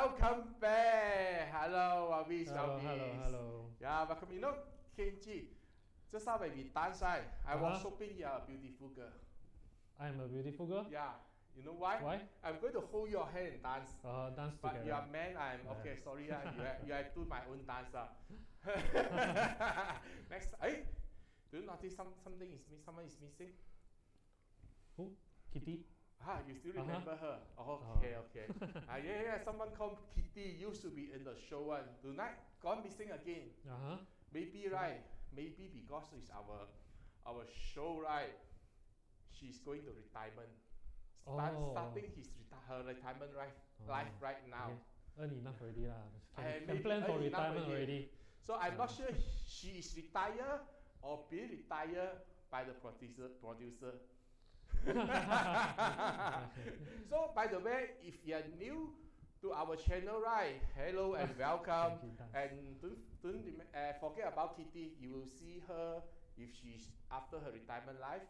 welcome back. Hello, Wavis. Hello. Yeah, welcome. You know, Kenji, just now when we dance, right? I was hoping you are a beautiful girl. I'm a beautiful girl? Yeah. You know why? Why? I'm going to hold your hand and dance. Dance but together. You are man, I'm okay. Sorry, you have do my own dance. Next, do you notice something is missing? Someone is missing? Who? Kitti? You still remember her? Okay. Yeah. Someone called Kitti used to be in the show one. Tonight, gone missing again. Maybe right. Maybe because it's our show, right? She's going to retirement. Starting her retirement life right now. Okay. Earn enough already lah. Can plan for retirement already. So I'm not sure she is retired or being retired by the producer. So by the way, if you are new to our channel, right? Hello and welcome. And don't forget about Kitti. You will see her if she's after her retirement life.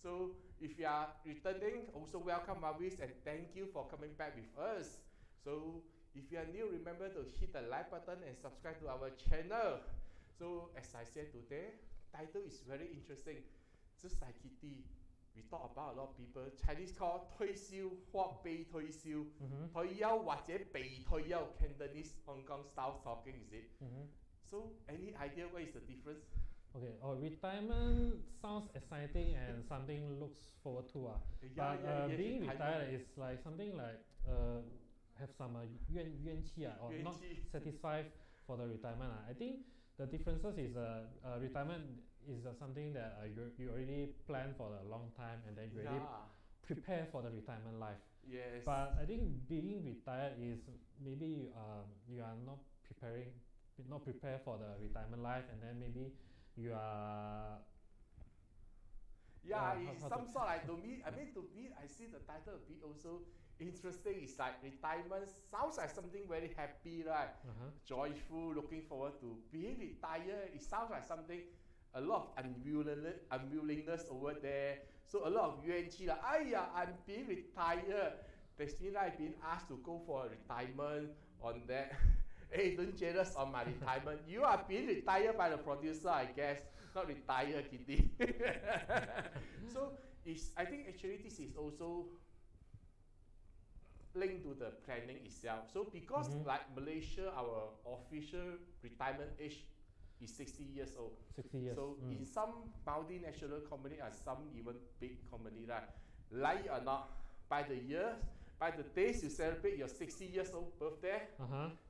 So if you are returning, also welcome, Mavis, and thank you for coming back with us. So if you are new, remember to hit the like button and subscribe to our channel. So as I said today, title is very interesting. Just like Kitti, we talk about a lot of people. Chinese call 退休或被退休，退休或者被退休 Cantonese Hong Kong style talking, is it? So any idea what is the difference? Okay, retirement sounds exciting and something looks forward to. Being retired is like something like have some 怨气 or not satisfied for the retirement. I think the differences is retirement is something that you already plan for a long time and then you already prepare for the retirement life. Yes. But I think being retired is maybe you are not prepared for the retirement life, and then maybe you are it's some sort like to me, I see the title a bit also interesting. It's like retirement sounds like something very happy, right? Joyful, looking forward to being retired. It sounds like something, a lot of unwillingness over there. So a lot of 怨气 like, I'm being retired. That's mean like being asked to go for a retirement on that. Hey, don't jealous on my retirement. You are being retired by the producer, I guess. Not retired, Kitti. So I think actually this is also linked to the planning itself. So because like Malaysia, our official retirement age is 60 years old. 60 years. So in some multinational company and some even big company, right, like it or not, by the days you celebrate your 60 years old birthday,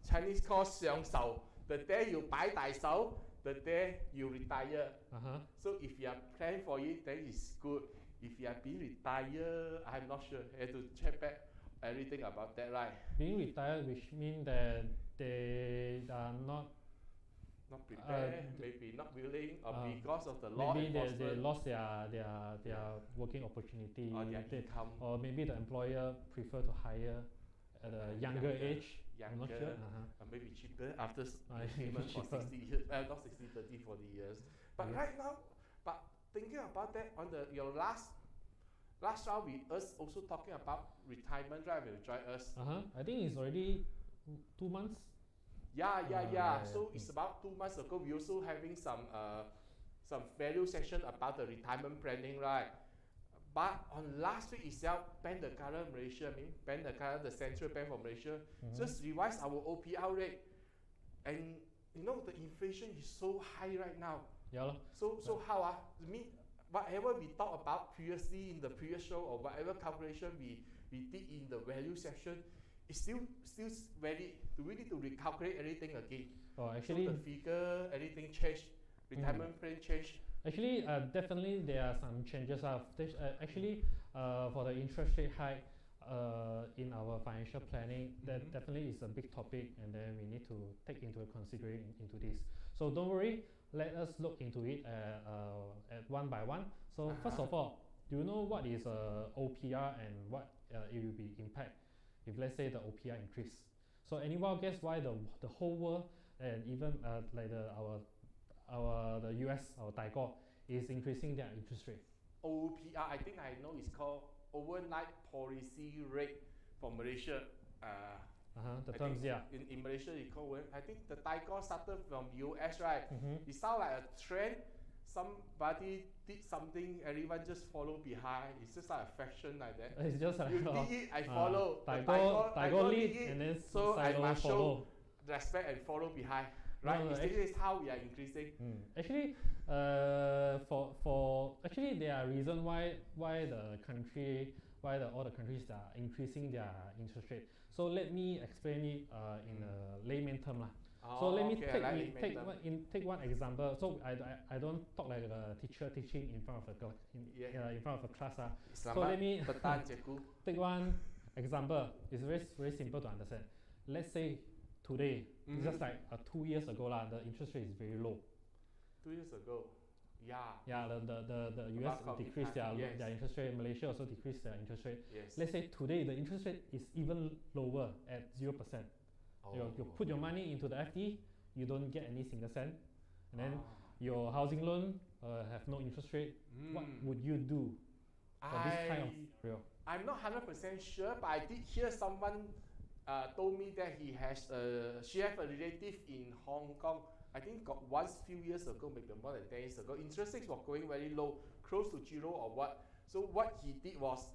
Chinese call 上手, the day you 擺大手, the day you retire. So if you are planning for it, then it's good. If you are being retired, I'm not sure. I have to check back everything about that, right? Being retired, which means that they are not prepared, maybe not willing, or because of the law maybe enforcement. they lost their working opportunity, or their income, or maybe the employer prefer to hire at a younger age. I'm not sure. Or maybe cheaper after payment for 60 years, not 60, 30, 40 years. But right now, thinking about that, on your last round with us also talking about retirement, right? When you join us. I think it's already 2 months. Yeah. So it's about 2 months ago. We also having some value session about the retirement planning, right? But on last week itself, Bank Negara Malaysia, Bank Negara, the central bank for Malaysia, just revised our OPR rate, and you know the inflation is so high right now. So how whatever we talked about previously in the previous show, or whatever calculation we did in the value section, it's still valid. Do we need to recalculate everything again? Actually, so the figure, everything changed. Retirement plan changed. Actually, definitely there are some changes. Actually, for the interest rate hike in our financial planning, that definitely is a big topic, and then we need to take into consideration into this. So don't worry, let us look into it at one by one. So first of all, do you know what is OPR and what it will be impact if, let's say, the OPR increase? So anyone guess why the whole world, and even like the US, our Taiko, is increasing their interest rate? OPR, I think I know it's called overnight policy rate for Malaysia. The I terms, think yeah. In Malaysia, I think the taiko started from US, right? It sounds like a trend. Somebody did something, everyone just follow behind. It's just like a fashion like that. It's just like You did it, I follow. taiko lead, did it, and then so I must show follow. respect and follow behind. Right? No, This is how we are increasing. Actually, actually there are reasons why all the countries are increasing their interest rate. So let me explain it in a layman term lah. So let me take one example. So I don't talk like a teacher teaching in front of a class in front of a class. So let me take one example. It's very simple to understand. Let's say today, just like 2 years ago the interest rate is very low. 2 years ago, yeah. Yeah, the US decreased their interest rate. Malaysia also decreased their interest rate. Yes. Let's say today the interest rate is even lower at 0%. You put your money into the FD, you don't get any single cent, and then your housing loan have no interest rate. What would you do for this kind of scenario? I'm not 100% sure, but I did hear someone told me that she have a relative in Hong Kong. I think once few years ago, maybe more than 10 years ago, interest rates were going very low, close to zero or what. So what he did was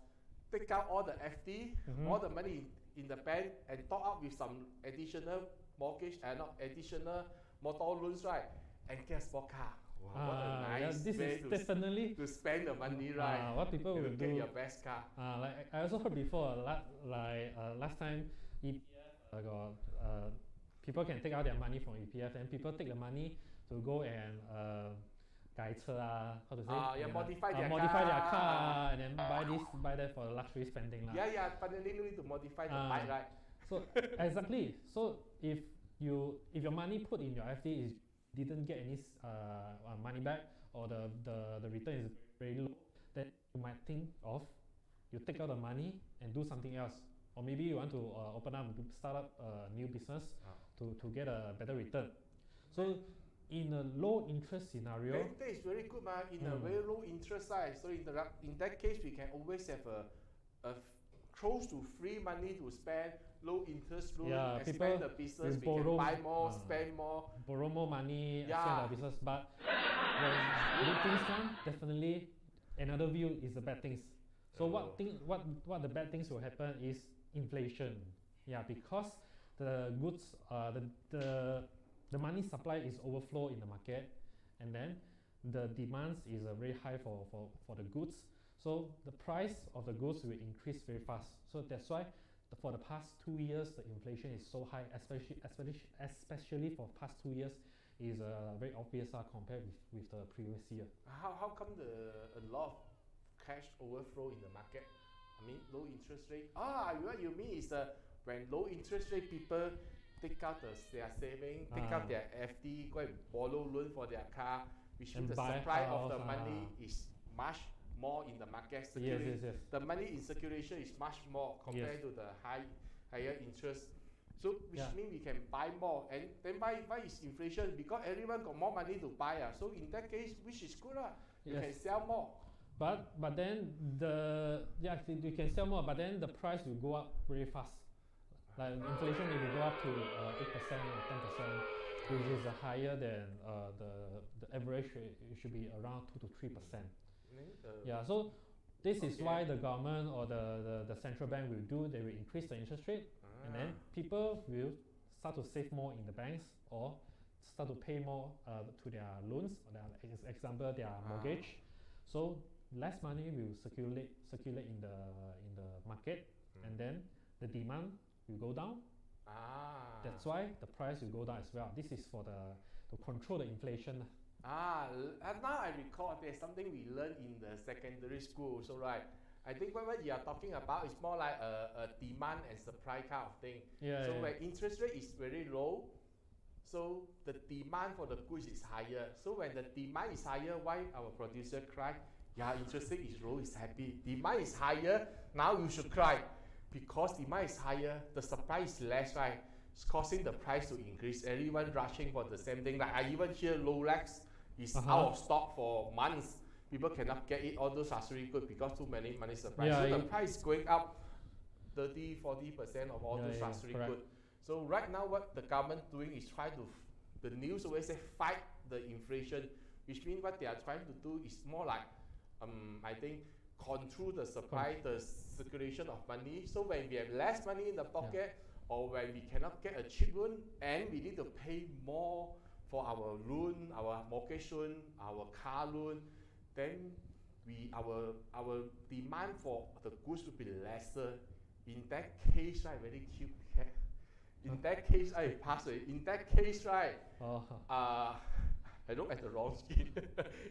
take out all the FD, all the money in the bank, and top up with some additional mortgage and not additional motor loans, right? And guess what car? Wow, what a nice this way is definitely to spend the money, right? What people will get do. Your best car. Like I also heard before, last time EPF people can take out their money from EPF, and people take the money to go and 改车 how to say? Modify their car and then buy that for luxury spending. Yeah, but then they need to modify the bike, right? So exactly. So if your money put in your FD is didn't get any money back, or the return is very low, then you might think of you take out the money and do something else, or maybe you want to start up a new business to get a better return. So in a low interest scenario, that is very good, in a very low interest side. So in that case, we can always have a close to free money to spend, low interest loan, expand the business, we can buy more, spend more, borrow more money, expand the business. But when good things come, definitely another view is the bad things. So what the bad things will happen is inflation. Yeah, because the goods, the money supply is overflow in the market, and then the demands is very high for the goods. So the price of the goods will increase very fast. So that's why for the past 2 years the inflation is so high, especially for past 2 years is very obvious compared with the previous year. How come a lot of cash overflow in the market? I mean, low interest rate. What you mean is when low interest rate, people take out their saving, take out their FD, go and borrow loan for their car, which means the supply of the money is much more in the market. Yes. The money in circulation is much more compared to the higher interest. So which means we can buy more, and then why is inflation? Because everyone got more money to buy. So in that case, which is good. You can sell more. But then you can sell more, but then the price will go up very fast. Like inflation, it will go up to 8% or 10%, which is higher than the average rate. It should be around 2 to 3%. So this is why the government or the central bank will do. They will increase the interest rate, and then people will start to save more in the banks or start to pay more to their loans, or example their mortgage. So less money will circulate in the market, and then the demand will go down. That's why the price will go down as well. This is for to control the inflation. Now I recall there's something we learned in the secondary school also, right? I think what you are talking about is more like a demand and supply kind of thing. So when interest rate is very low, so the demand for the goods is higher. So when the demand is higher, why our producer cry? Interest rate is low, is happy. Demand is higher, now you should cry. Because demand is higher, the supply is less, right? It's causing the price to increase. Everyone rushing for the same thing. Like I even hear Rolex is out of stock for months. People cannot get it. All those are really good because too many money supply. So the price is going up. 30-40% of all Yeah, those yeah, luxury correct. goods. So right now what the government doing is try to, the news always say fight the inflation, which means what they are trying to do is more like, I think, control the supply, the circulation of money. So when we have less money in the pocket, or when we cannot get a cheap loan, and we need to pay more for our loan, our mortgage loan, our car loan, then our demand for the goods will be lesser. In that case, right, very cute cat. In that case, I pass it. In that case, right, I look at the wrong screen.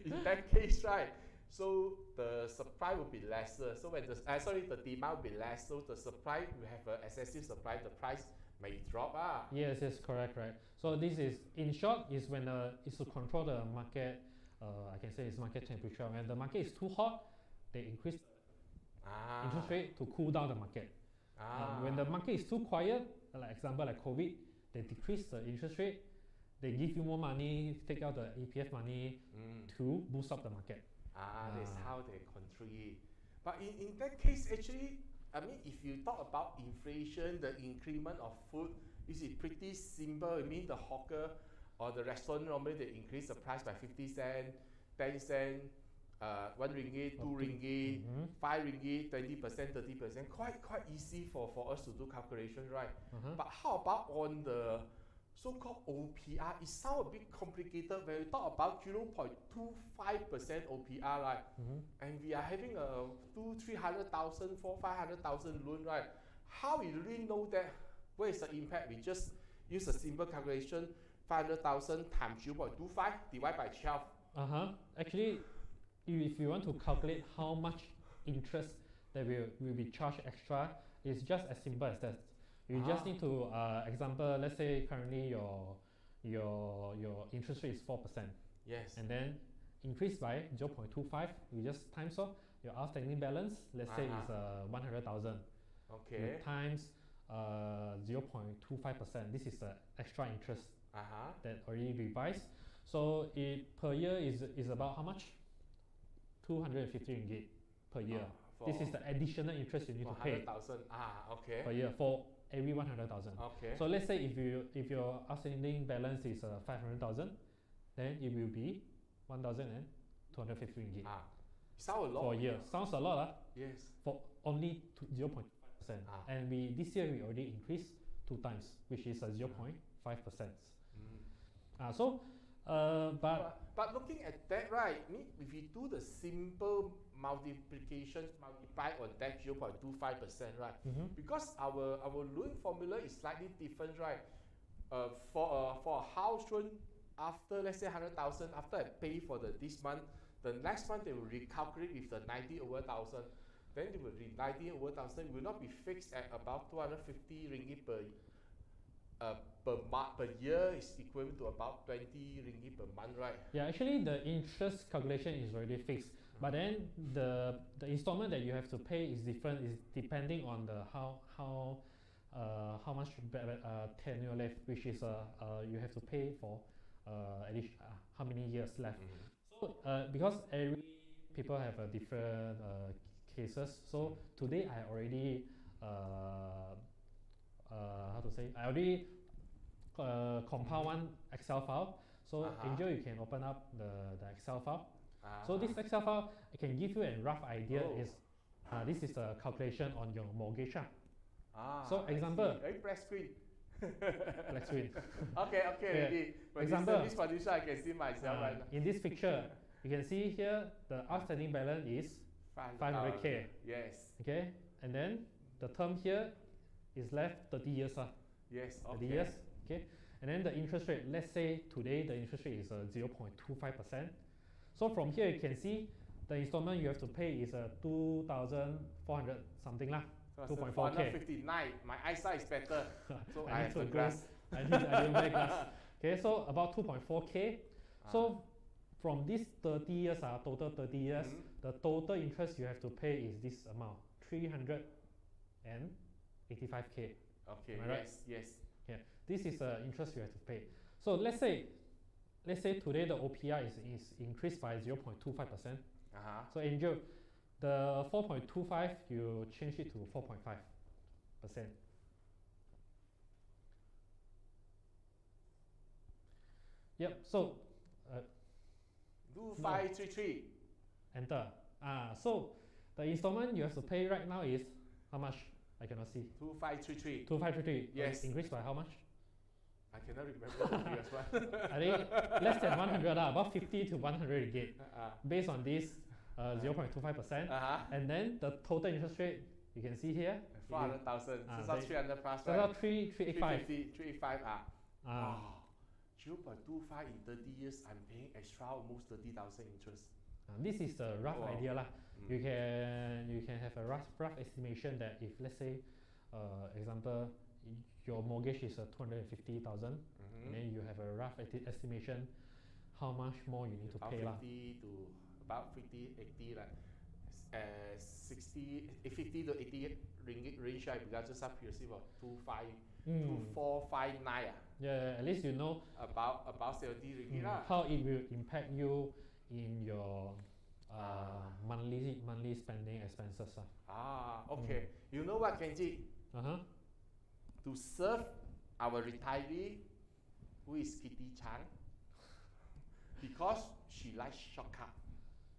In that case, right, so the supply will be lesser. So when the the demand will be less. So the supply will have an excessive supply. The price may drop. Yes, yes, correct, right. So this is, in short, is when is to control the market. I can say it's market temperature. When the market is too hot, they increase interest rate to cool down the market. When the market is too quiet, like example like COVID, they decrease the interest rate. They give you more money, take out the EPF money to boost up the market. That's how they control it. But in that case, actually, I mean, if you talk about inflation, the increment of food, is it pretty simple? I mean, the hawker or the restaurant normally they increase the price by 50 cents, 10 cents, 1 ringgit, 2 ringgit, 5 ringgit, 20%, 30%. Quite easy for us to do calculation, right? But how about on the so-called OPR? It sounds a bit complicated when you talk about 0.25% OPR, right? And we are having a 300,000, 500,000 loan, right? How we really know that? What is the impact? We just use a simple calculation, 500,000 times 0.25 divided by 12. Actually, if you want to calculate how much interest that will be charged extra, it's just as simple as that. You just need to, example, let's say currently your interest rate is 4%. Yes. And then increase by 0.25, you just times off your outstanding balance, let's say it's 100,000. Okay. You times 0.25%. This is the extra interest that already revised. So it per year is about how much? 250 ringgit per year. This is the additional interest you need to pay. 100,000. Okay. Per year for every 100,000. Okay. So let's say if your outstanding balance is 500,000, then it will be 1,250 ringgit. Sounds a lot. For a year. Sounds a lot, Yes. for only 0.5%. And this year we already increased 2 times, which is 0.5%. But looking at that, right, if we do the simple multiplication, multiply on that 0.25%, right? Because our loan formula is slightly different, right? For a house loan, after let's say 100,000, after I pay for this month, the next month they will recalculate with the 90 over 1,000. Then it will be 90 over 1,000. It will not be fixed at about 250 ringgit per year. Is equivalent to about 20 ringgit per month, right? Yeah, actually the interest calculation is already fixed. But then the installment that you have to pay is different. Is depending on the how much tenure left, which is you have to pay for how many years left. So because every people have a different cases. So today I already I already compile one Excel file. So Angel, you can open up the Excel file. So this Excel file, I can give you a rough idea. This is a calculation on your mortgage. So example. Press screen. Black screen. Okay, ready. But example, this position I can see myself right now. In this picture, you can see here the outstanding balance is 500k. Yes. Okay, and then the term here is left 30 years. Yes. 30 years. Okay, and then the interest rate. Let's say today the interest rate is 0.25%. So from here you can see the installment you have to pay is 2,400 something lah. 2.4k. 459. My eyesight is better. So I have a glass. I didn't wear glass. Okay, so about 2.4k. So from this 30 years, total 30 years, the total interest you have to pay is this amount, 385k. Okay. Am I right? Yes. Yeah. This is the interest you have to pay. So let's say today the OPR is increased by 0.25%. So Angel, the 4.25 you change it to 4.5. Yep. So 2533. enter. So the installment you have to pay right now is how much? I cannot see. 2533. 2533. Yes. Increased by how much? I cannot remember the previous one. I think less than 100, about 50 to 100 ringgit. Based on this 0.25%. And then the total interest rate, you can see here. 400,000. So it's 300 plus, so right? 385. 385. 0.25 in 30 years, I'm paying extra almost 30,000 interest. This is the rough idea lah. You can have a rough estimation that if let's say, example, your mortgage is 250,000, and then you have a rough estimation how much more you need to pay lah. 50 to about 50, 80 like 50 to 80 ringgit range, right? Because just up here, see what 2459. Yeah, at least you know about 70 ringgit how it will impact you in your monthly spending expenses. Okay. You know what, Kenji? To serve our retiree, who is Kitti Chan, because she likes shortcut.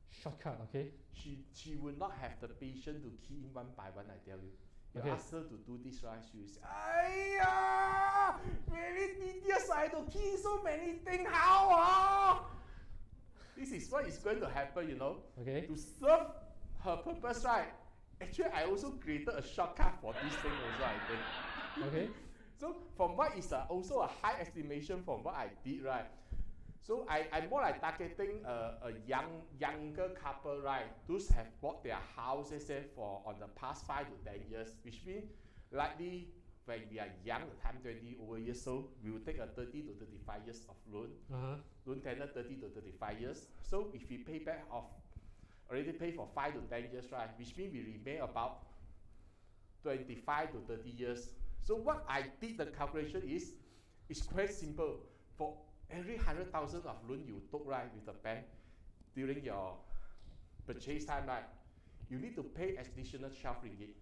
Shortcut, okay. She will not have the patience to key in one by one, I tell you. You ask her to do this, right? She will say, "Aiya, very tedious, I have to key so many things, how? This is what is going to happen, you know. Okay. To serve her purpose, right? Actually, I also created a shortcut for this thing also, I think. Okay. So from what is also a high estimation from what I did, right? So I'm more like targeting a younger couple, right? Those have bought their house, let's say, for on the past 5 to 10 years, which means likely when we are young, the time 20 over years old, we will take a 30 to 35 years of loan. Loan tenure 30 to 35 years. So if we pay back off, already pay for 5 to 10 years, right? Which means we remain about 25 to 30 years. So what I did, the calculation is quite simple. For every 100,000 of loan you took, right, with the bank during your purchase time, right, you need to pay additional 12 ringgit.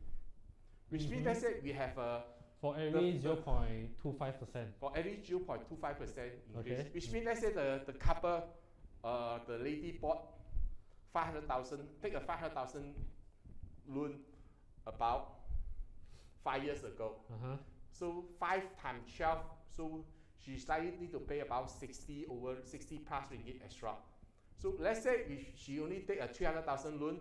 Which means, let's say we have a for every 0.25%. For every 0.25% increase. Okay. Which means, let's say the couple, the lady bought 500,000, take a 500,000 loan about 5 years ago. So 5 times 12, so she's likely need to pay about 60 plus ringgit extra. So let's say if she only take a 300,000 loan,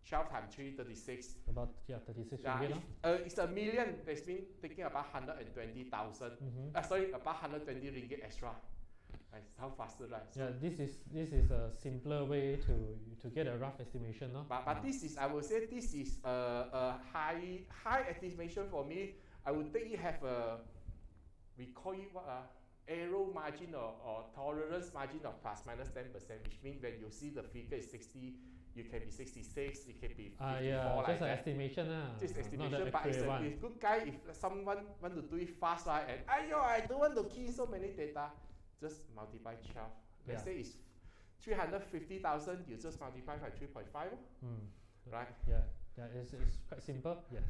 12 times 3, 36. About 36 ringgit. It's a million. That's mean taking about 120,000. Sorry, about 120 ringgit extra. How faster, right? So this is a simpler way to get a rough estimation, no? But this is, I would say, this is a high estimation for me. I would think it have a, we call it what error margin or tolerance margin of plus minus 10%, which means when you see the figure is 60, you can be 66, it can be 54 like just an that. estimation. Just estimation, but it's a good guy if someone want to do it fast, right? And I don't want to key so many data. Just multiply 12. Let's say it's 350,000, you just multiply by 3.5, right? Yeah, it's quite simple. Yes.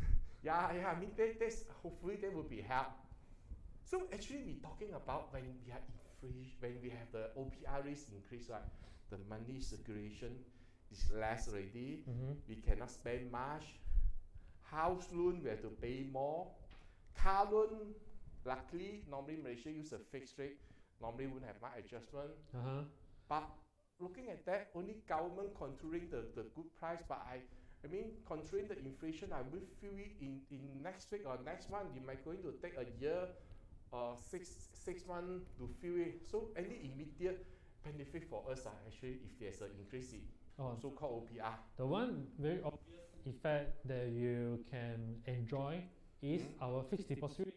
I mean, that's hopefully that will be help. So actually, we're talking about when we are when we have the OPR risk increase, right? The money circulation is less already. We cannot spend much. House loan, we have to pay more. Car loan, luckily, normally Malaysia use a fixed rate. Normally wouldn't have much adjustment. But looking at that, only government controlling the good price. But I mean, controlling the inflation, I will feel it in next week or next month. You might going to take a year or six months to feel it. So any immediate benefit for us actually if there's an increase in so-called OPR. The one very obvious effect that you can enjoy is our fixed deposit rate.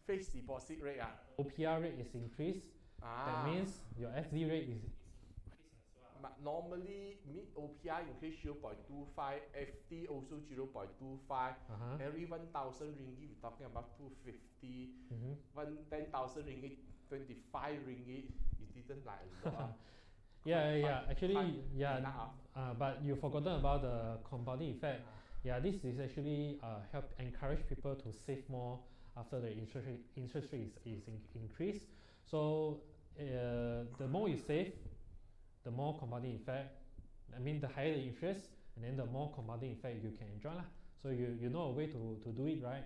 Fixed deposit rate. OPR rate is increased. That means your FD rate is increased as well. But normally, OPR increase 0.25, FD also 0.25. Every 1,000 ringgit, we're talking about 250. 10,000 ringgit, 25 ringgit. It didn't like a lot. Actually, but you've forgotten about the compounding effect. Yeah, this is actually help encourage people to save more after the interest rate is increased. So the more you save, the more compounding effect. I mean, the higher the interest, and then the more compounding effect you can enjoy lah. So you know a way to do it, right?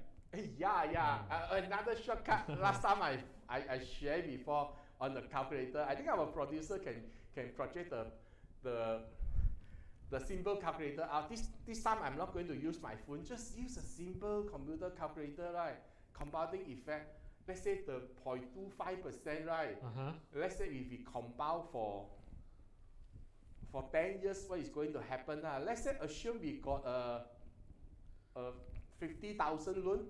Yeah. Another shortcut. Last time I shared before on the calculator. I think our producer can project the simple calculator out. This time I'm not going to use my phone. Just use a simple computer calculator, right? Compounding effect. Let's say the 0.25%, right? Let's say if we compound for 10 years, what is going to happen? Let's say assume we got a 50,000 loan.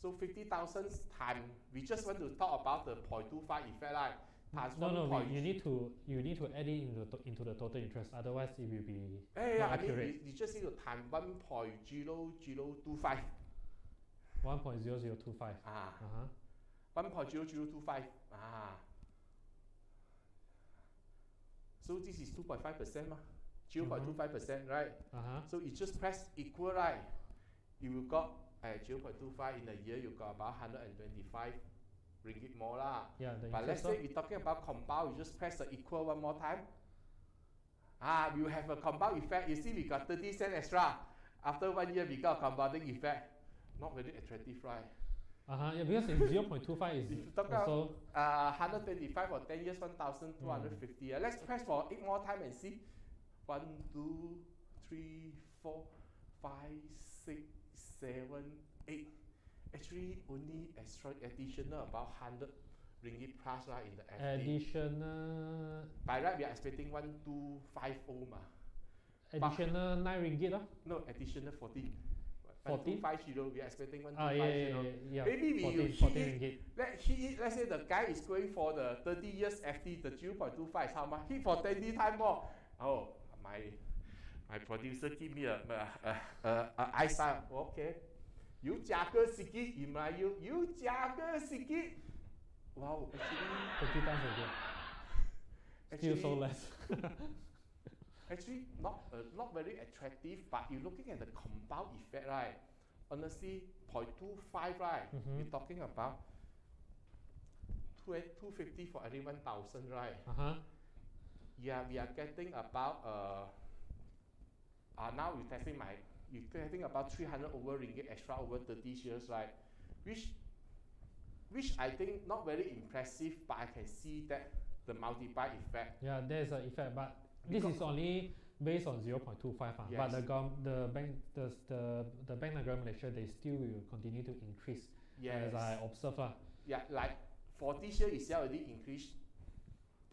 So 50,000 times, we just want to talk about the 0.25 effect, right? No, you need to add it into the total interest. Otherwise, it will be not accurate. I mean, you just need to time 1.0025. 1.0025. 1.0025. So this is 2.5%, 0.25%, right? So you just press equal, right? You will got 0.25 in a year. You got about 125 ringgit more lah. Yeah, but let's say we're talking about compound. You just press the equal one more time. We will have a compound effect. You see, we got 30 cents extra. After 1 year, we got a compounding effect. Not very attractive, right? Yeah, because in 0.25 is if you talk also 125 for 10 years, 1,250. Let's press for 8 more time and see. 1, 2, 3, 4, 5, 6, 7, 8. Actually, only additional about 100 ringgit plus right in the FD. Additional. By right, we are expecting 1,250 Additional 9 ringgit, No, additional 14. 14? 1,250. We are expecting 1,250. Yeah. Maybe we 14 ringgit. Let's say the guy is going for the 30 years FD. The 0.25 is how much? Hit for 20 times more. Oh, my producer give me a eyesight. Okay. You 加個時機，原來要加個時機。Wow, actually 30 times again. Still so less. Actually, not very attractive. But you're looking at the compound effect, right? Honestly, 0.25, right? We're talking about 250 for every 1,000, right? Yeah, we are getting about now you're getting about 300 over ringgit extra over 30 years, right? Which I think not very impressive, but I can see that the multiply effect. Yeah, there's an effect, but this is only based on 0.25. Yes. But the Bank Negara Malaysia, they still will continue to increase. Yes. As I observe. Yeah, like for this year itself already increased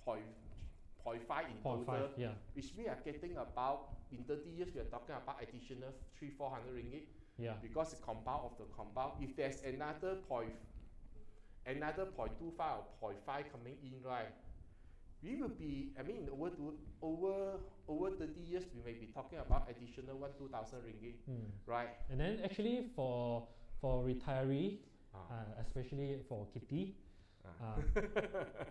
0.5 in total. Yeah. Which we are getting about, in 30 years we are talking about additional 300-400 ringgit. Yeah. Because the compound of the compound, if there's another 0.25 or 0.5 coming in, right? We will be, I mean, over 30 years, we may be talking about additional 1,000-2,000 ringgit, right? And then actually for retiree, especially for Kitti,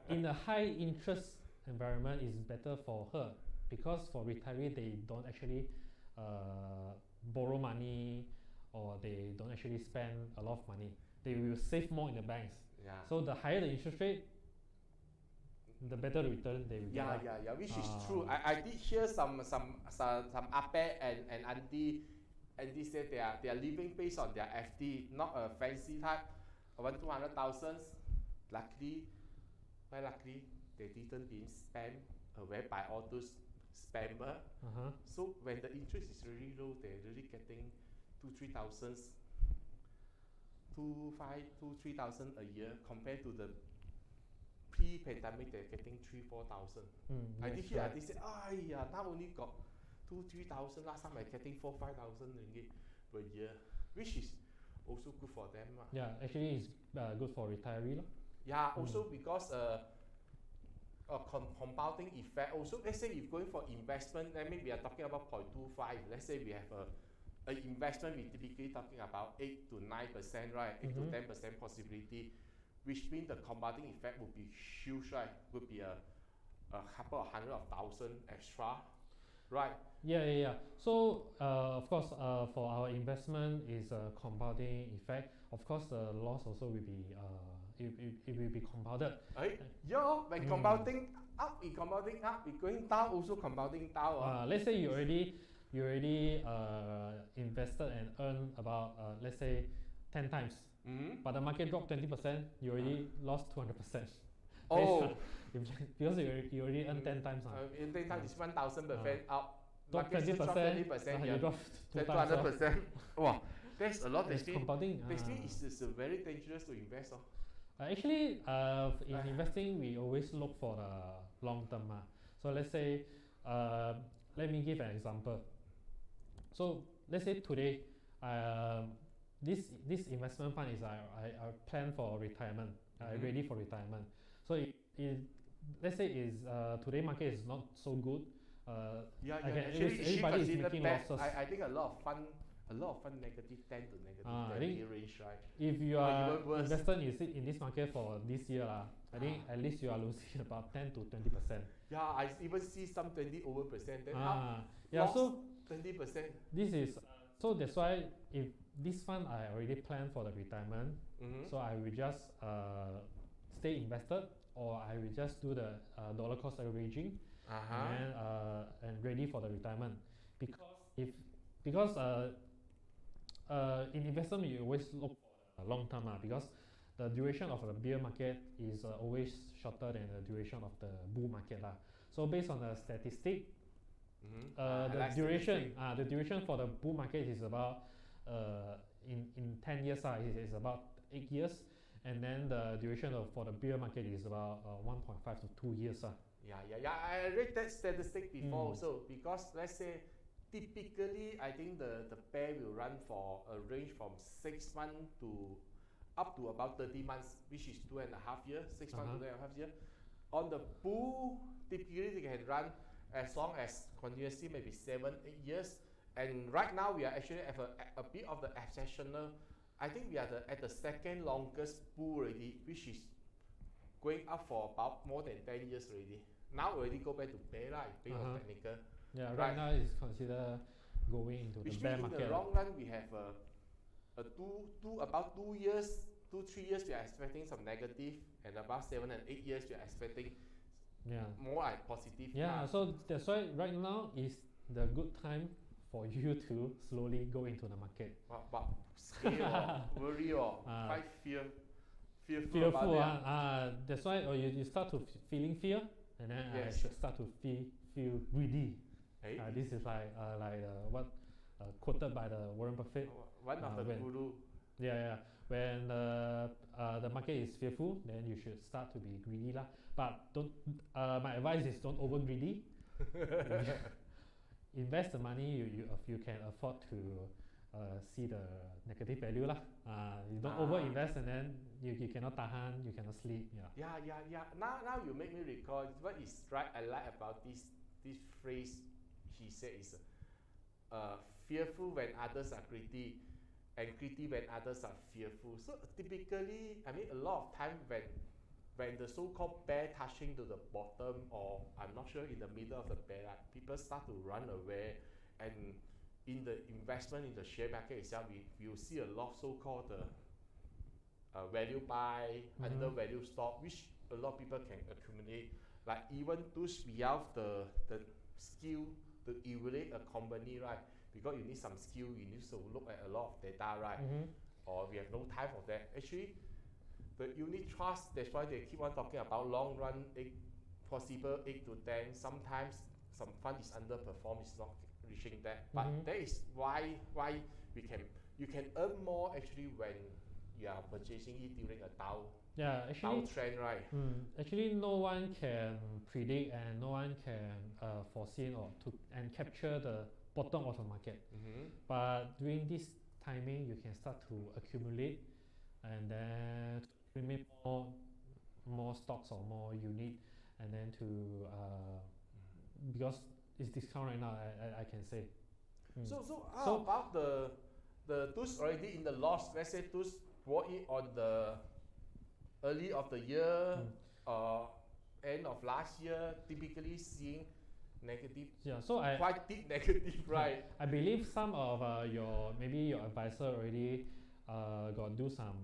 in a high interest environment is better for her, because for retiree they don't actually borrow money, or they don't actually spend a lot of money. They will save more in the banks. Yeah. So the higher the interest rate, the better the return they will get. Yeah, which is true. I did hear some ape and auntie said they are living based on their FD, not a fancy type, 100,000-200,000. Luckily, they didn't being spammed away by all those spammer. So when the interest is really low, they're really getting 2,000-3,000, 2,500-3,000 a year, compared to the pre-pandemic they're getting 3,000-4,000. I did hear, they said, now only got 2,000-3,000. Last time I getting 4,000-5,000 ringgit per year, which is also good for them. Yeah, actually it's good for retiree. Yeah, also because compounding effect. Also, let's say if going for investment, then maybe we are talking about 0.25. Let's say we have an investment, we typically talking about 8 to 9%, right? 8 to 10% possibility, which means the compounding effect would be huge, right? Would be a couple of 100,000 extra. right? Yeah. So of course, for our investment is a compounding effect. Of course, the loss also will be it will be compounded. Yeah, when compounding up, it compounding up, it going down also compounding down. Let's say you already invested and earned about let's say 10 times, but the market dropped 20%, you already lost 200%. Oh, because you already earned 10 times. In 10 times is 1,000% up. Drop Market still 20%, 20%, you yeah. drop 200%. Wow, that's a lot. It's compounding. Basically, it's very dangerous to invest. Actually, in investing, we always look for the long term. So let's say, let me give an example. So let's say today, this investment fund is I plan for retirement, ready for retirement. So let's say today market is not so good. Actually, everybody is making losses. I think a lot of fund negative 10 to negative 10 range, right? If you are invested in this market for this year, I think at least you are losing about 10 to 20%. Yeah, I even see some 20 over percent. Then so 20%. This is so that's why if this fund I already planned for the retirement, so I will just stay invested, or I will just do the dollar cost averaging, and ready for the retirement. Because in investment you always look for the long term, because the duration of the bear market is always shorter than the duration of the bull market. So based on the statistic, the duration for the bull market is about in 10 years is about 8 years, and then the duration for the bear market is about 1.5 to 2 years. Yeah. I read that statistic before also, because let's say typically I think the bear will run for a range from 6 months to up to about 30 months, which is 2.5 years, 6 months to 2.5 years. On the bull, typically they can run as long as continuously maybe 7-8 years. And right now we are actually at a bit of the exceptional. I think we are at the second longest bull already, which is going up for about more than 10 years already. Now already go back to bear, based on technical. Yeah, right now it's considered going into the bear market. In the long run, we have about 2 years, 2-3 years we are expecting some negative, and about 7 and 8 years we are expecting more like positive. So that's why right now is the good time for you to slowly go into the market. But scare worry quite fearful about it. That's why you start to feeling fear, and then I should start to feel greedy. This is like what quoted by the Warren Buffett. One of the guru. When the market is fearful, then you should start to be greedy lah. But don't. My advice is don't over greedy. Invest the money if you can afford to see the negative value lah. You don't over invest, and then you cannot tahan, you cannot sleep. Yeah. Now you make me recall what is right. I like about this phrase. He said is fearful when others are greedy, and greedy when others are fearful. So typically, I mean, a lot of time when the so-called bear touching to the bottom, or I'm not sure in the middle of the bear, people start to run away. And in the investment in the share market itself, we will see a lot so-called value buy, undervalue stock, which a lot of people can accumulate. Like even those without the skill to evaluate a company, right? Because you need some skill, you need to look at a lot of data, right? Or we have no time for that. Actually, the unit trust, that's why they keep on talking about long run, possible 8 to 10. Sometimes some fund is underperformed, it's not reaching that. But that is why you can earn more actually when you are purchasing it during a downtrend, right? Actually, no one can predict, and no one can foresee and capture the bottom of the market. But during this timing, you can start to accumulate, and then accumulate more stocks or more unit, and then to because it's discount right now, I can say. So how about the those already in the loss? Let's say those bought it on the early of the year, end of last year, typically seeing negative. Yeah, so Quite deep negative, right? I believe some of maybe your advisor already got do some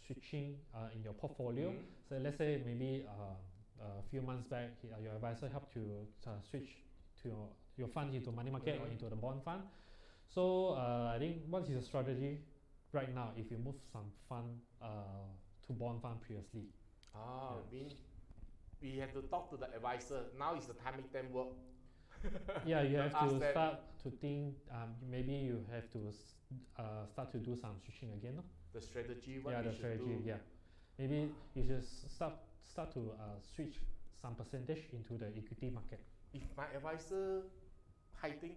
switching in your portfolio. Mhm. So let's say maybe a few months back, your advisor helped you switch to your fund into money market or into the bond fund. So I think what is the strategy right now if you move some fund to bond fund previously? Mean we have to talk to the advisor. Now is the time make them work. Yeah, you have Ask to them. start to think. Maybe you have to start to do some switching again. No? The strategy, what Yeah, we the should strategy. do. Yeah, maybe you should start to switch some percentage into the equity market. If my advisor hiding,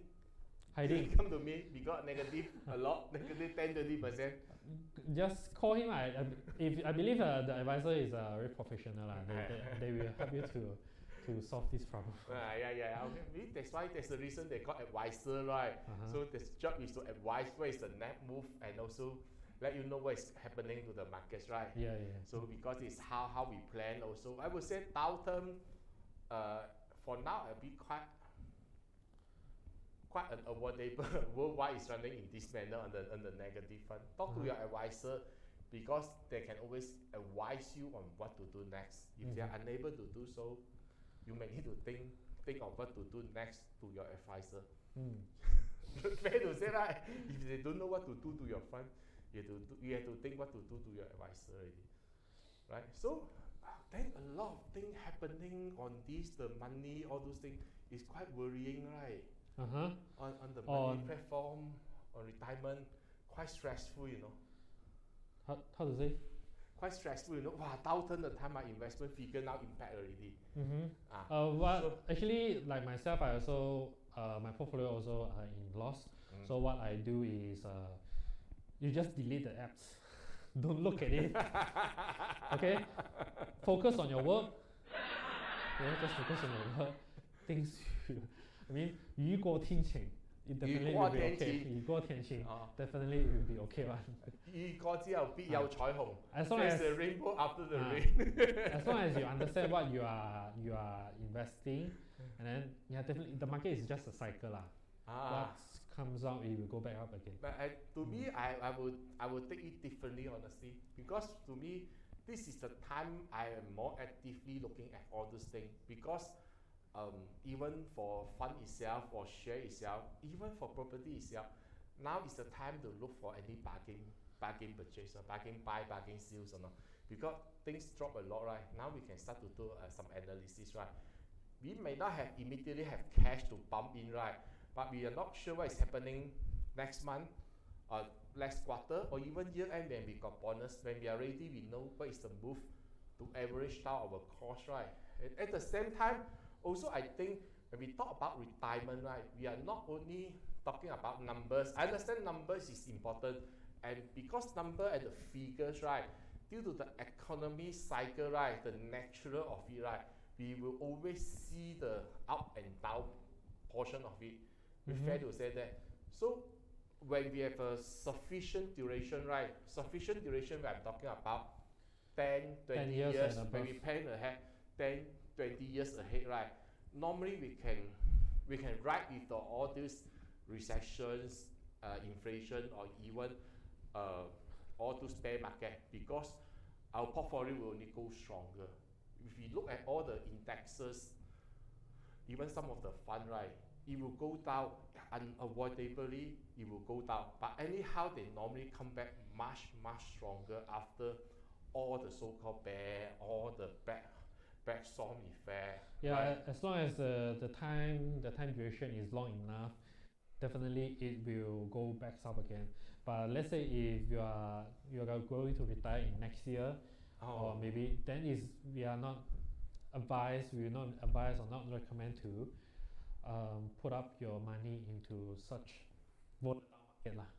Hiding. come to me, we got negative a lot, negative 10-20%. Just call him. I believe the advisor is very professional. They will help you to solve this problem. Yeah. Okay. Maybe that's why there's the reason they call advisor, right? So this job is to advise where is the next move and also let you know what is happening to the markets, right? Yeah. So because it's how we plan also. I would say downturn for now a bit quite unavoidable. Worldwide is running in this manner on the negative fund. Talk to your advisor because they can always advise you on what to do next. If they are unable to do so, you may need to think of what to do next to your advisor. Fair to say, right? If they don't know what to do to your fund, you have to think what to do to your advisor already, right? So then a lot of things happening on this, the money, all those things is quite worrying, right? On the money platform, on retirement, quite stressful, you know. How to say? Quite stressful, you know. Wow, downturn the time my investment figure now impact already. Actually, like myself, I also my portfolio also in loss. So what I do is you just delete the apps. Don't look at it. Okay, focus on your work. Yeah, just focus on your work. Things. I mean, 雨过天晴. It definitely will be okay. 雨过天晴. Definitely it will be okay one. 雨過之後必有彩虹. As long There's as the rainbow after the rain. as long as you understand what you are investing, and then definitely the market is just a cycle lah. What comes out, it will go back up again. But to me, I would take it differently, honestly, because to me, this is the time I am more actively looking at all those things because. Even for fund itself, for share itself, even for property itself, now is the time to look for any bargain purchase, bargain buy, bargain sales or not. Because things drop a lot, right? Now we can start to do some analysis, right? We may not have immediately have cash to pump in, right? But we are not sure what is happening next month or next quarter or even year end when we got bonus. When we are ready, we know what is the move to average down our cost, right? And at the same time, also, I think when we talk about retirement, right, we are not only talking about numbers. I understand numbers is important, and because number and the figures, right, due to the economy cycle, right, the nature of it, right, we will always see the up and down portion of it. It's fair to say that. So when we have a sufficient duration, right, sufficient duration, I'm talking about 10, 20 years when we plan ahead, 10, 20 years ahead, right? Normally we can ride with all these recessions, inflation, or even all those bear market because our portfolio will only go stronger. If you look at all the indexes, even some of the fund, right, it will go down unavoidably. It will go down, but anyhow they normally come back much stronger after all the so-called bear, all the back storm effect. Yeah, right? as long as the time duration is long enough, definitely it will go back up again. But let's say if you are going to retire in next year, or maybe then we will not advise or not recommend to put up your money into such volatile market lah.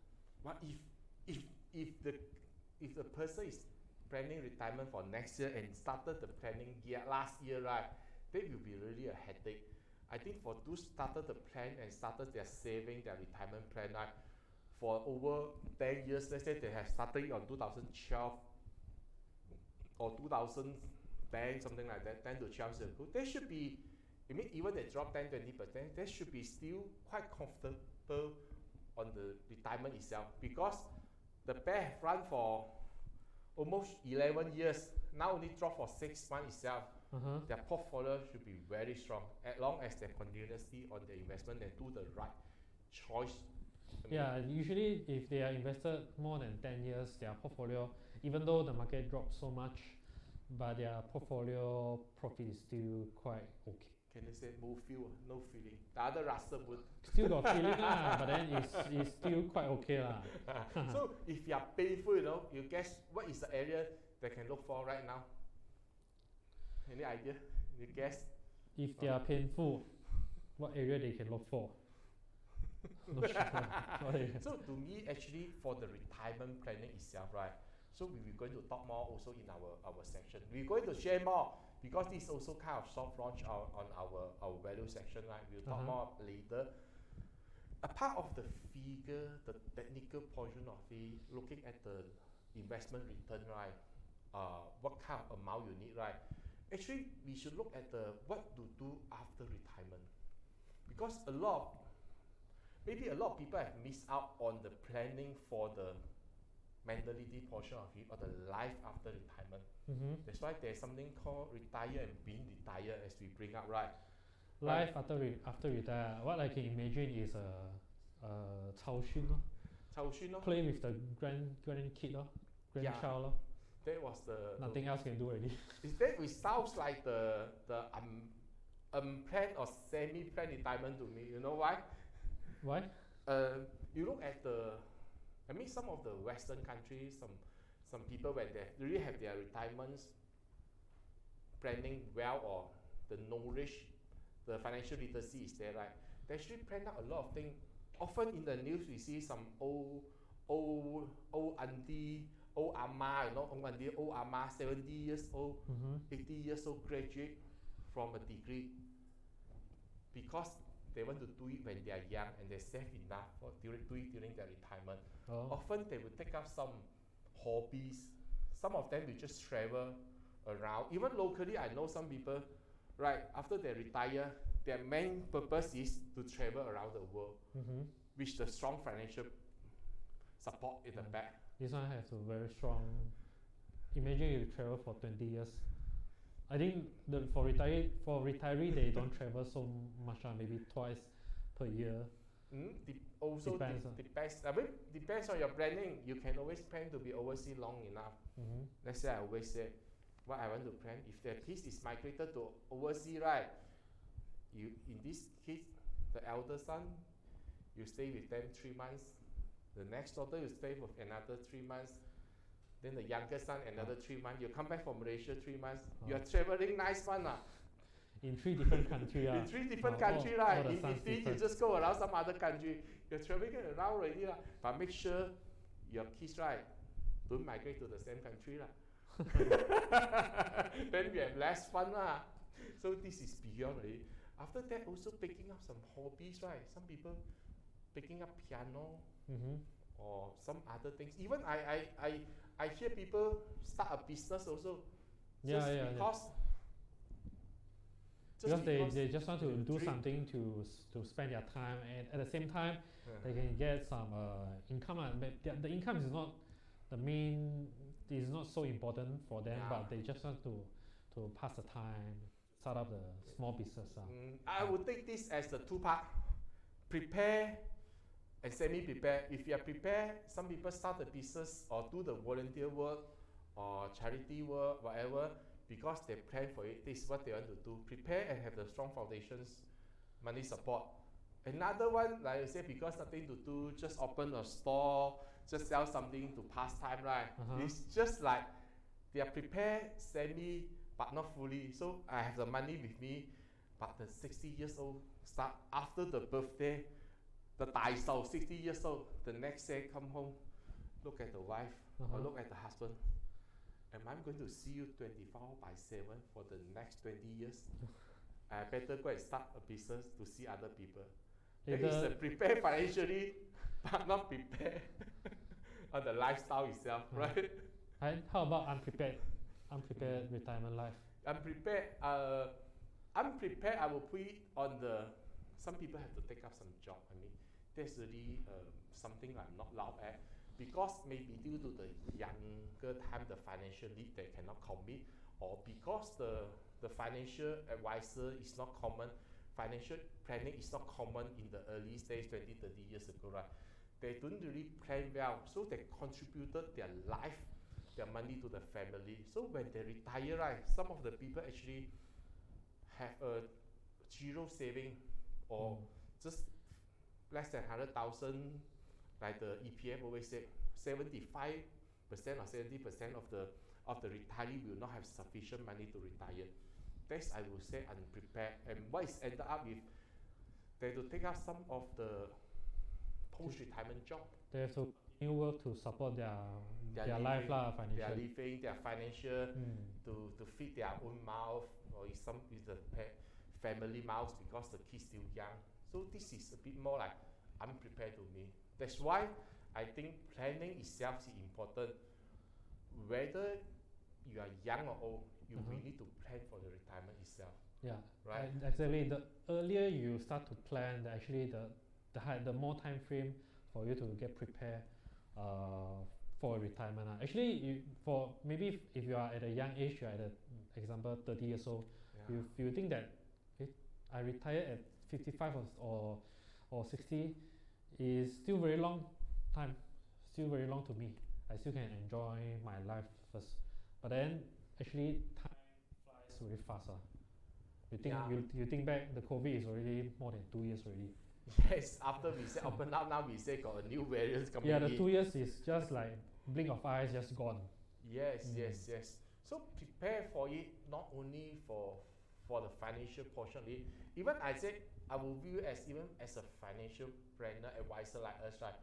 What if the person is planning retirement for next year and started the planning last year, right? That will be really a headache. I think for those started the plan and started their saving, their retirement plan, right? For over 10 years, let's say they have started on 2012 or 2010, something like that, 10 to 12 years ago, they should be I mean, even they drop 10-20%, they should be still quite comfortable on the retirement itself, because the pair have run for almost 11 years, now only drop for 6 months itself. Their portfolio should be very strong, as long as they continuously on the investment and do the right choice. Yeah, usually if they are invested more than 10 years, their portfolio, even though the market drops so much, but their portfolio profit is still quite okay. Can they say no feel, no feeling? The other Russell would. Still got feeling lah, but then it's still quite okay lah. So if you are painful, you guess what is the area they can look for right now? Any idea? You guess? If they are painful, what area they can look for? No sure. So to me, actually, for the retirement planning itself, right? So we're going to talk more also in our section. We're going to share more, because this is also kind of soft launch on our value section, right? We'll talk more later. A part of the figure, the technical portion of it, looking at the investment return, right? What kind of amount you need, right? Actually, we should look at what to do after retirement, because maybe a lot of people have missed out on the planning for the mentality portion of it, or the life after retirement. That's why there's something called retire and being retired, as we bring up, right? Life after retire, what I can imagine is Cao Xun, play with the grandkid, grandchild. That was nothing else can do already. Is that it sounds like the unplanned or semi-planned retirement to me? You know why? Why? You look at some of the Western countries, some people, when they really have their retirements planning well, or the knowledge, the financial literacy is there, right? They actually plan out a lot of things. Often in the news we see some old auntie, old ama, old ama, 70 years old, 80 years old, graduate from a degree, because they want to do it when they are young and they save enough for do it during their retirement. Often they will take up some hobbies. Some of them will just travel around. Even locally, I know some people, right, after they retire, their main purpose is to travel around the world, with the strong financial support in the back. This one has a very strong. Imagine you travel for 20 years. I think for retiree they don't travel so much, maybe twice per year. Depends. I mean, depends on your planning. You can always plan to be overseas long enough. Let's say I always say, what I want to plan. If the kids is migrated to overseas, right? You in this case, the elder son, you stay with them 3 months. The next daughter you stay for another 3 months. Then the younger son another 3 months. You come back from Malaysia 3 months. You are traveling nice one. In 3 different countries. In 3 different countries, right? In Italy, you just go around some other country. You're traveling around already, but make sure your kids, right, don't migrate to the same country. Then we have less fun. So this is beyond already. After that, also picking up some hobbies, right? Some people picking up piano, or some other things. Even I hear people start a business also. Because they just want to do something to spend their time, and at the same time they can get some income. The income is not the main, is not so important for them, but they just want to pass the time, start up the small business. I would take this as the 2 part: prepare and semi-prepare. If you are prepared, some people start the business or do the volunteer work or charity work, whatever, because they plan for it. This is what they want to do. Prepare and have the strong foundations, money support. Another one, like I said, because nothing to do, just open a store, just sell something to pass time, right? It's just like they are prepared, semi, but not fully. So I have the money with me, but the 60 years old start after the birthday, the 60 years old, the next day come home, look at the wife, or look at the husband. Am I going to see you 24/7 for the next 20 years? I better go and start a business to see other people. That is the prepare financially, but not prepare on the lifestyle itself, right? How about unprepared retirement life? Unprepared, unprepared, I will put it on the, some people have to take up some job. I mean, that's really something I'm not loud at, because maybe due to the younger time, the financial need, they cannot commit, or because the financial advisor is not common, financial planning is not common in the early stage 20, 30 years ago, right? They don't really plan well, so they contributed their life, their money to the family. So when they retire, right, some of the people actually have a zero saving, or just less than 100,000, like the EPF always say, 75% or 70% of the retiree will not have sufficient money to retire. That's, I would say, unprepared. And what is ended up with, they have to take up some of the post-retirement job. They have to continue work to support their life financial. Their living, their financial, to feed their own mouth, or some is the family mouth because the kids still young. So this is a bit more like unprepared to me. That's why I think planning itself is important. Whether you are young or old, you will need to plan for the retirement itself. Yeah, right. Exactly. The earlier you start to plan, the more time frame for you to get prepared for retirement. Actually, for maybe if you are at a young age, you are at example 30 years old, you think that I retire at 55 or 60 is still very long time, still very long to me. I still can enjoy my life first. But then actually time flies very fast. You think back, the COVID is already more than 2 years already. Yes, after we say open up, now we say got a new variant coming in. Yeah, the 2 years is just like blink of eyes, just gone. Yes. So prepare for it, not only for the financial portion of it. Even I said, I will view as even as a financial planner, advisor like us, right?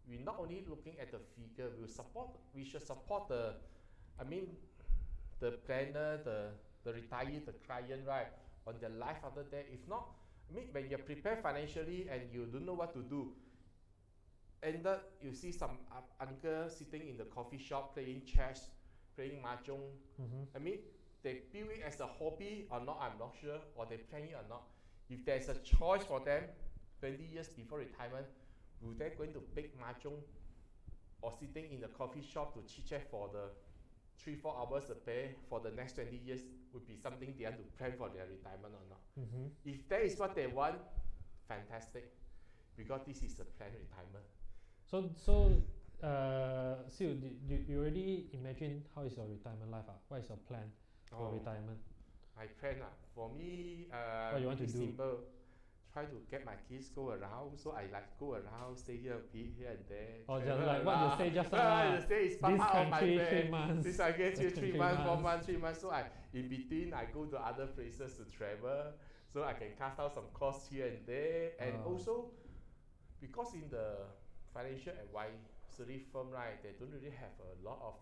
We're not only looking at the figure, we should support the planner, the retiree, the client, right, on their life after that. If not, when you're prepared financially and you don't know what to do, and you see some uncle sitting in the coffee shop playing chess, playing mahjong. They view it as a hobby or not, I'm not sure, or they plan it or not. If there's a choice for them 20 years before retirement, will they going to pick mahjong or sitting in the coffee shop to chit-chat for the 3-4 hours a day for the next 20 years would be something they have to plan for their retirement or not. If that is what they want, fantastic, because this is a planned retirement. So Sil, you already imagine how is your retirement life? What is your plan for retirement? My plan, for me, what you want to do? Simple. Try to get my kids go around, so I like go around, stay here a bit, here and there. Or just like what you say just now. This country 3 months. This I get you 3 months, 4 months, 3 months. So in between I go to other places to travel, so I can cut out some costs here and there. And also, because in the financial advisory firm, right, they don't really have a lot of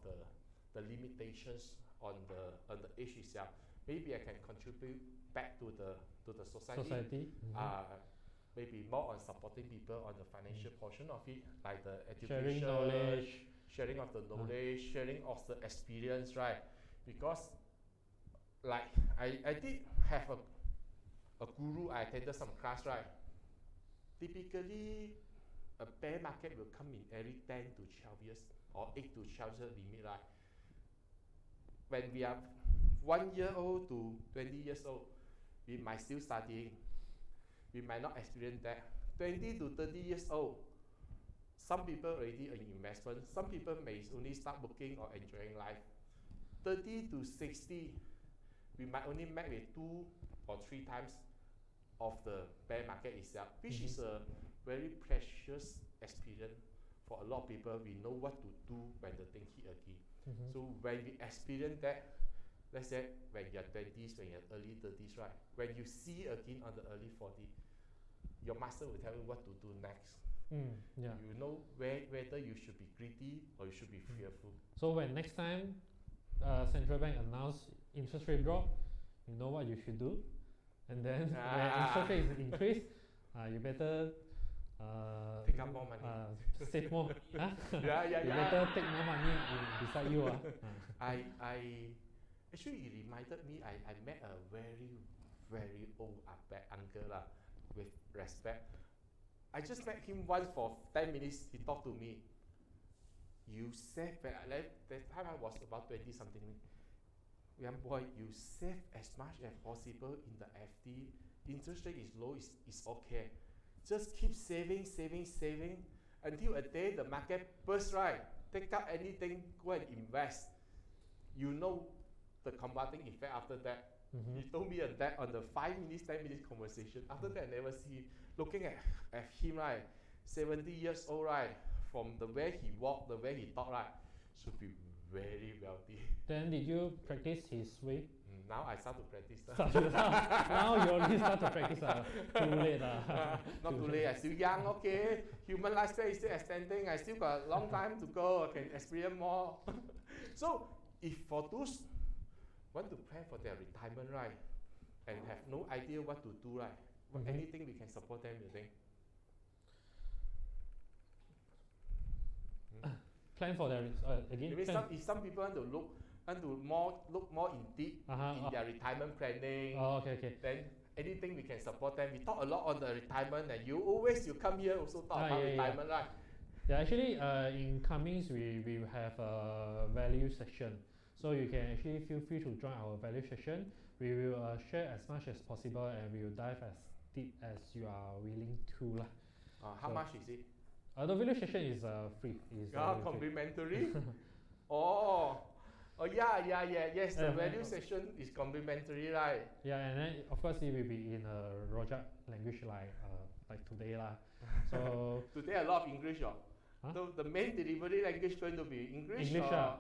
the limitations on the age itself. Maybe I can contribute back to the society. Maybe more on supporting people on the financial portion of it, like the education, sharing of the knowledge, sharing of the experience, right? Because like I did have a guru, I attended some class, right? Typically, a bear market will come in every 10 to 12 years or 8 to 12 years limit, right? When we are 1 year old to 20 years old, we might still studying. We might not experience that. 20 to 30 years old, some people already in investment. Some people may only start working or enjoying life. 30 to 60, we might only met with 2 or 3 times of the bear market itself, which is a very precious experience for a lot of people. We know what to do when the thing hit again. So when we experience that, let's say when you're 20s, when you're early 30s, right? When you see again on the early 40s, your master will tell you what to do next. You know whether you should be greedy or you should be fearful. So when next time central bank announce interest rate drop, you know what you should do. And then when interest rate is increased, you better take up more money. Save more. You yeah. better take more money beside you. Actually, it reminded me, I met a very, very old uncle lah, with respect. I just met him once for 10 minutes. He talked to me. You save, that time I was about 20 something. Young boy, you save as much as possible in the FD. Interest rate is low, is okay. Just keep saving until a day the market bursts, right? Take out anything, go and invest. You know the compounding effect after that. Mm-hmm. He told me that on the 5 minutes, 10 minutes conversation. After that, I never see. Looking at him, right? 70 years old, right? From the way he walked, the way he talked, right? Should be very wealthy. Then did you practice his way? Now I start to practice. Now you already start to practice. Too late. Not too late. I'm still young, okay? Human lifespan is still extending. I still got a long time to go. I can experience more. So, if for those want to plan for their retirement, right, and have no idea what to do, right, anything we can support them, you think? Plan for their again. Maybe if some people want to look more in deep in their retirement planning. Oh, okay. Then anything we can support them. We talk a lot on the retirement, and you come here also talk about retirement, right? Yeah, actually, in Cummings we will have a value section, so you can actually feel free to join our value section. We will share as much as possible, and we will dive as deep as you are willing to lah. How much is it? The value session is free. Complimentary? Yes, the value session is complimentary, right? Yeah, and then of course it will be in a Rojak language like today lah. So today a lot of English, So the main delivery language going to be English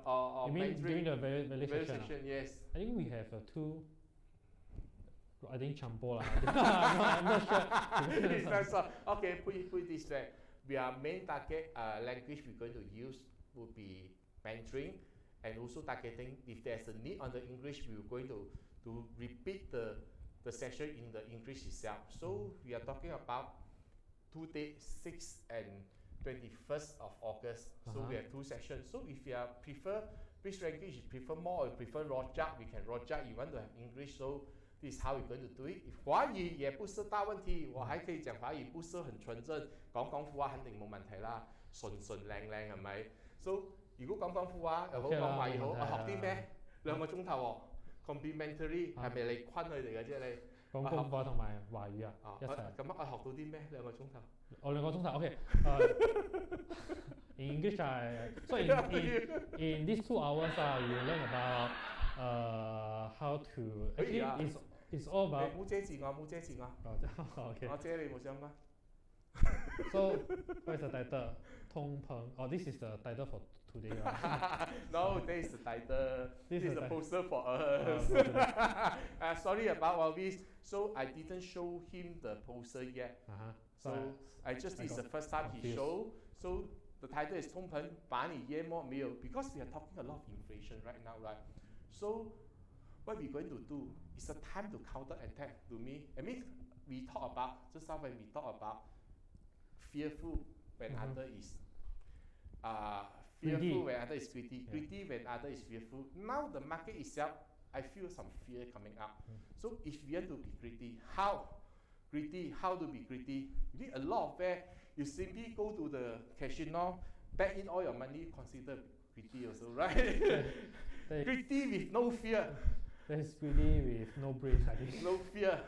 or you mean Mandarin? during the value session? Yes. I think we have two. I think Champo lah. I'm not sure. Okay, put it this way. Our main target language we're going to use would be Mandarin, and also targeting if there's a need on the English, we're going to repeat the session in the English itself. So we are talking about 2 days, 6th and 21st of August. So we have 2 sessions. So if you prefer which language you prefer more, or you prefer Rojak, we can Rojak. You want to have English, so this is how we're going to do it. 華語也不是大問題，我還可以講華語，不是很純正，講普話肯定冇問題啦，純靚係咪 ？So 如果講普話又好，講華語好，我學啲咩？2個鐘頭喎 ，complimentary 係咪你昆佢哋嘅啫？你講功課同埋華語啊，一齊。咁我學到啲咩？2個鐘頭。我2個鐘頭 ，OK。In English, so in these 2 hours, you learn about how to actually it's all about. 冇遮住我。OK。我遮你冇相關。So what is the title? 通膨。Oh, this is the title for today, right? No, this is the title. This is the poster for us. Sorry about all this. So I didn't show him the poster yet. So I just this is the first time he showed. So the title is 通膨把你淹没没有 because we are talking a lot of inflation right now, right? So what we're going to do is a time to counterattack to me. I mean, we talk about just now when we talk about fearful when other is fearful when other is greedy, greedy when other is fearful. Now the market itself, I feel some fear coming up. So if we want to be greedy, how? Greedy, how to be greedy? You need a lot of where you simply go to the casino, back in all your money, consider greedy also, right? Greedy with no fear. That's greedy with no brains, I think. No fear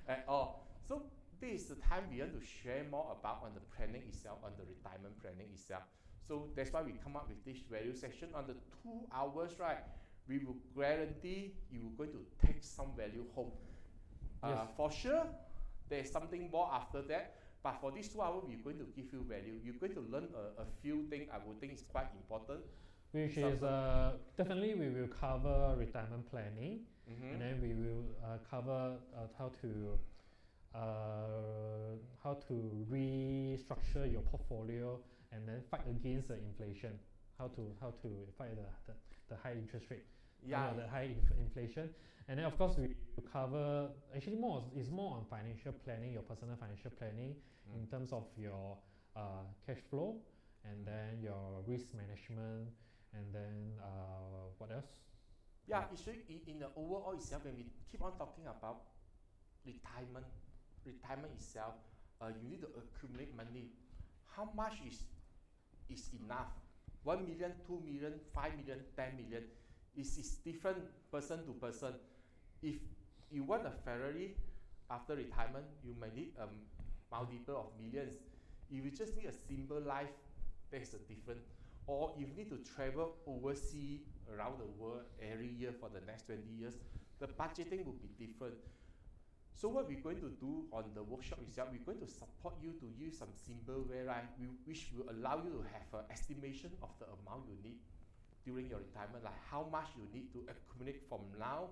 at all. So this is the time we want to share more about on the planning itself, on the retirement planning itself. So that's why we come up with this value session on the 2 hours, right? We will guarantee you are going to take some value home. Yes. For sure, there's something more after that. But for these 2 hours, we're going to give you value. You're going to learn a few things I would think is quite important. Which is definitely we will cover retirement planning, and then we will cover how to restructure your portfolio and then fight against the inflation. How to fight the high interest rate, the high inflation, and then of course we will cover actually more on financial planning, your personal financial planning in terms of your cash flow, and then your risk management. And then what else? Yeah, it's in the overall itself when we keep on talking about retirement itself, you need to accumulate money. How much is enough? 1 million, 2 million, 5 million, 10 million. Is different person to person. If you want a Ferrari after retirement, you may need a multiple of millions. If you just need a simple life, that's a different. Or if you need to travel overseas around the world every year for the next 20 years, the budgeting will be different. So what we're going to do on the workshop itself, we're going to support you to use some simple way, right, which will allow you to have an estimation of the amount you need during your retirement, like how much you need to accumulate from now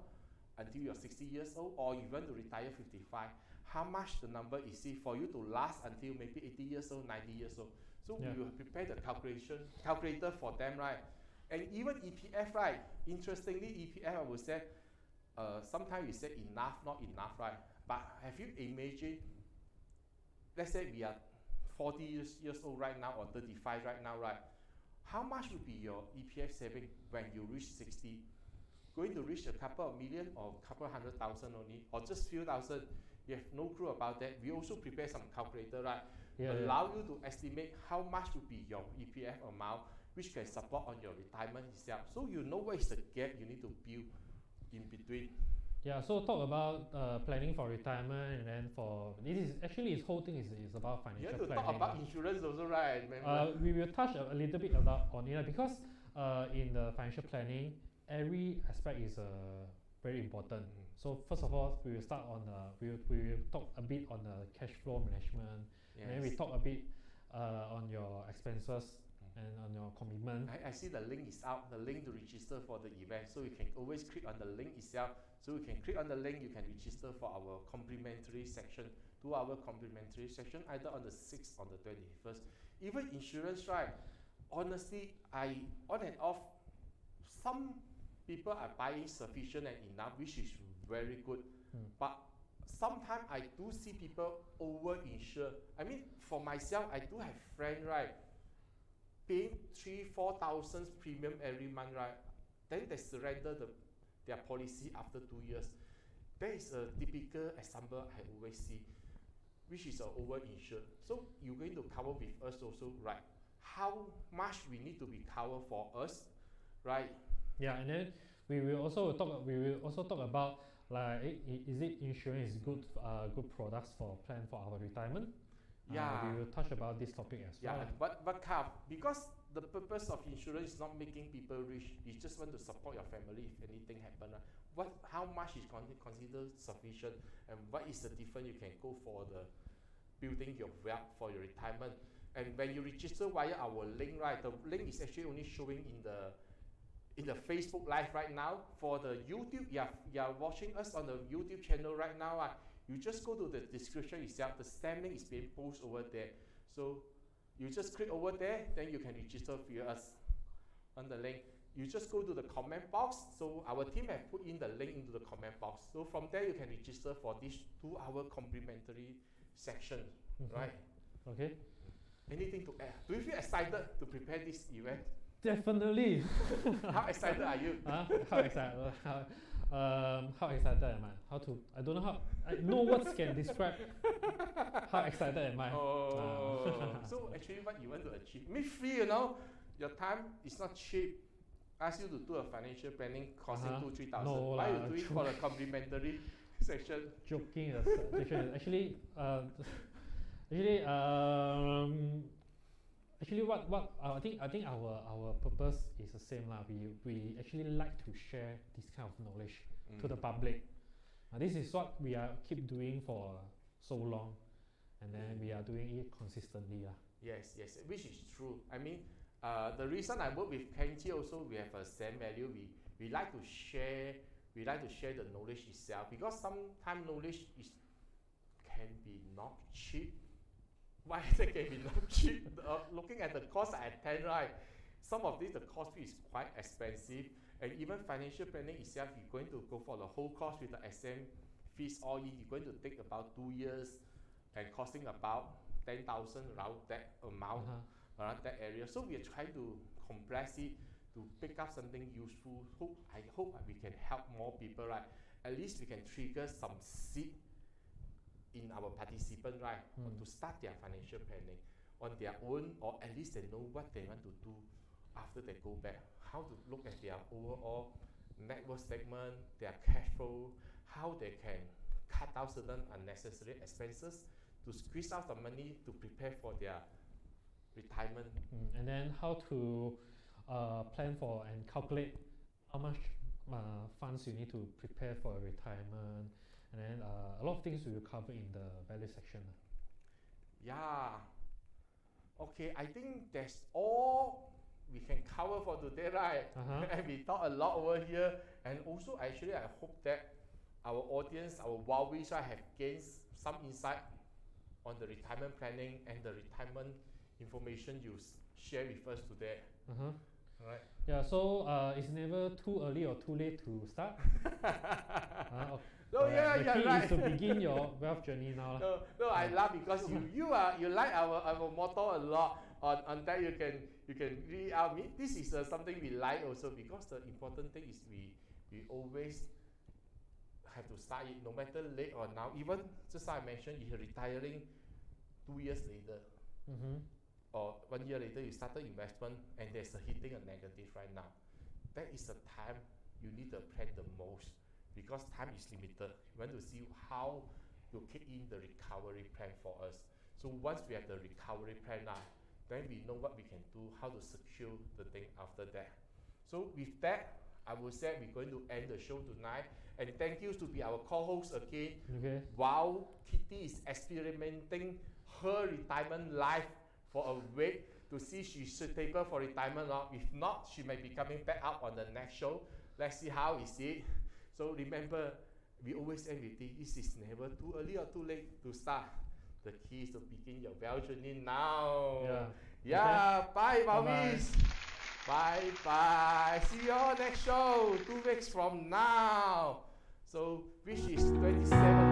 until you're 60 years old, or you want to retire 55, how much the number is for you to last until maybe 80 years old, 90 years old. So we will prepare the calculator for them, right? And even EPF, right? Interestingly, EPF, I would say, sometimes you say enough, not enough, right? But have you imagined, let's say we are 40 years old right now, or 35 right now, right? How much would be your EPF saving when you reach 60? Going to reach a couple of million or couple 100,000 only, or just few thousand? You have no clue about that. We also prepare some calculator, right? Allow you to estimate how much would be your EPF amount, which can support on your retirement itself. So you know what is the gap you need to build in between. Yeah, so talk about planning for retirement, and then for this is actually his whole thing is about financial planning. You have to talk about insurance also, right? We will touch a little bit about on it because in the financial planning, every aspect is very important. So first of all, we will start on we will talk a bit on the cash flow management, and then we talk a bit on your expenses and on your commitment. I see the link is out, the link to register for the event. So you can always click on the link itself. So you can click on the link, you can register for our complimentary section, 2-hour complimentary section, either on the 6th or the 21st. Even insurance, right? Honestly, on and off, some people are buying sufficient and enough, which is very good. But sometimes I do see people over-insure. I mean, for myself, I do have friends, right, paying 3,000-4,000 premium every month, right? Then they surrender their policy after 2 years. That is a typical example I always see, which is over-insured. So you're going to cover with us also, right? How much we need to be covered for us, right? Yeah, and then we will also talk about, like, is it insurance good products for plan for our retirement? Yeah, we will touch about this topic as well. Yeah, but kind of, because the purpose of insurance is not making people rich. You just want to support your family if anything happen. How much is considered sufficient, and what is the difference you can go for the building your wealth for your retirement? And when you register via our link, right, the link is actually only showing in the Facebook Live right now. For the YouTube, you are watching us on the YouTube channel right now. You just go to the description itself. The same link is being posted over there. So you just click over there, then you can register with us on the link. You just go to the comment box. So our team have put in the link into the comment box. So from there you can register for this 2-hour complimentary section, right? Okay. Anything to add? Do you feel excited to prepare this event? Definitely. How excited are you? How excited? How excited am I? I don't know how. No words can describe how excited am I. So actually, what you want to achieve? Me free, you know. Your time is not cheap. Ask you to do a financial planning costing 2,000-3,000. No, why you do it for a complimentary section? Joking. Actually, what I think our purpose is the same lah. We actually like to share this kind of knowledge to the public. This is what we are keep doing for so long, and then we are doing it consistently lah. Yes, which is true. I mean, the reason I work with Kitti also, we have a same value. We like to share. We like to share the knowledge itself, because sometimes knowledge can be not cheap. Why it can be not cheap? Looking at the course I attend, right, some of this, the course fee is quite expensive, and even financial planning itself, you're going to go for the whole course with the exam fees all in, you're going to take about 2 years and costing about 10,000 around that amount, around that area. So we are trying to compress it to pick up something useful. I hope we can help more people, right? At least we can trigger some seed in our participant, right, to start their financial planning on their own, or at least they know what they want to do after they go back, how to look at their overall net worth statement, their cash flow, how they can cut out certain unnecessary expenses to squeeze out the money to prepare for their retirement. And then how to plan for and calculate how much funds you need to prepare for retirement, and then a lot of things we will cover in the value section. Yeah. Okay, I think that's all we can cover for today, right? And we talk a lot over here, and also actually I hope that our audience, our wowbies, have gained some insight on the retirement planning and the retirement information you share with us today. Right. Yeah, so it's never too early or too late to start. No, yeah, the key right. is to begin your wealth journey now. No, I laugh because you like our motto a lot. On that you can read out. This is something we like also, because the important thing is we always have to start it, no matter late or now. Even just like I mentioned, you're retiring 2 years later, or 1 year later you started investment and there's a hitting a negative right now. That is the time you need to plan the most, because time is limited. You want to see how to kick in the recovery plan for us. So once we have the recovery plan now, then we know what we can do, how to secure the thing after that. So with that, I would say we're going to end the show tonight. And thank you to be our co-host again. While Kitti is experimenting her retirement life for a week to see she's suitable for retirement or if not, she may be coming back up on the next show. Let's see how is it. So remember, we always end with this is never too early or too late to start. The key is to begin your wealth journey now. Yeah. Bye, Wowbies. Bye. See you all next show 2 weeks from now. So which is 27